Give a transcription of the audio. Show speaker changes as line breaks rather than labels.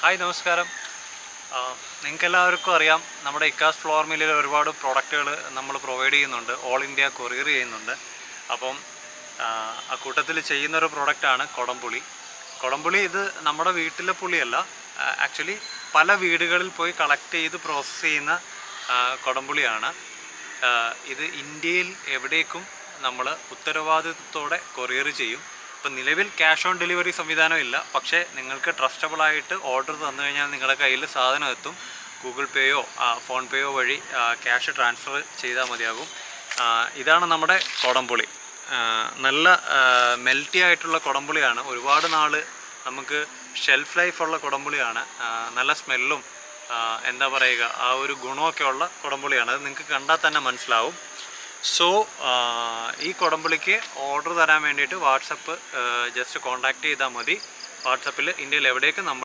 Hi നമസ്കാരം. നിങ്ങൾക്കെല്ലാവർക്കും അറിയാം നമ്മുടെ ഇക്കാസ് ഫ്ലോർ മില്ലിൽ ഒരുപാട് പ്രോഡക്റ്റുകൾ നമ്മൾ പ്രൊവൈഡ് ചെയ്യുന്നുണ്ട്, ഓൾ ഇന്ത്യ കൊറിയർ ചെയ്യുന്നുണ്ട്. അപ്പം അക്കൂട്ടത്തിൽ ചെയ്യുന്നൊരു പ്രോഡക്റ്റാണ് കുടംപുളി. കുടംപുളി ഇത് നമ്മുടെ വീട്ടിലെ പുളിയല്ല, ആക്ച്വലി പല വീടുകളിൽ പോയി കളക്ട് ചെയ്ത് പ്രോസസ്സ് ചെയ്യുന്ന കുടംപുളിയാണ്. ഇത് ഇന്ത്യയിൽ എവിടേക്കും നമ്മൾ ഉത്തരവാദിത്വത്തോടെ കൊറിയർ ചെയ്യും. ഇപ്പം നിലവിൽ ക്യാഷ് ഓൺ ഡെലിവറി സംവിധാനം ഇല്ല, പക്ഷേ നിങ്ങൾക്ക് ട്രസ്റ്റബിളായിട്ട് ഓർഡർ തന്നു കഴിഞ്ഞാൽ നിങ്ങളുടെ കയ്യിൽ സാധനം എത്തും. ഗൂഗിൾ പേയോ ഫോൺ പേയോ വഴി ക്യാഷ് ട്രാൻസ്ഫർ ചെയ്താൽ മതിയാകും. ഇതാണ് നമ്മുടെ കുടംപുളി. നല്ല മെൽറ്റി ആയിട്ടുള്ള കുടംപുളിയാണ്. ഒരുപാട് നാൾ നമുക്ക് ഷെൽഫ് ലൈഫുള്ള കുടംപുളിയാണ്. നല്ല സ്മെല്ലും എന്താ പറയുക, ആ ഒരു ഗുണമൊക്കെ ഉള്ള കുടംപുളിയാണ്. അത് നിങ്ങൾക്ക് കണ്ടാൽ തന്നെ മനസ്സിലാവും. സോ ഈ കുടംപുളിക്ക് ഓർഡർ തരാൻ വേണ്ടിയിട്ട് വാട്സപ്പ് ജസ്റ്റ് കോൺടാക്റ്റ് ചെയ്താൽ മതി. വാട്സപ്പിൽ ഇന്ത്യയിൽ എവിടേക്ക് നമ്മൾ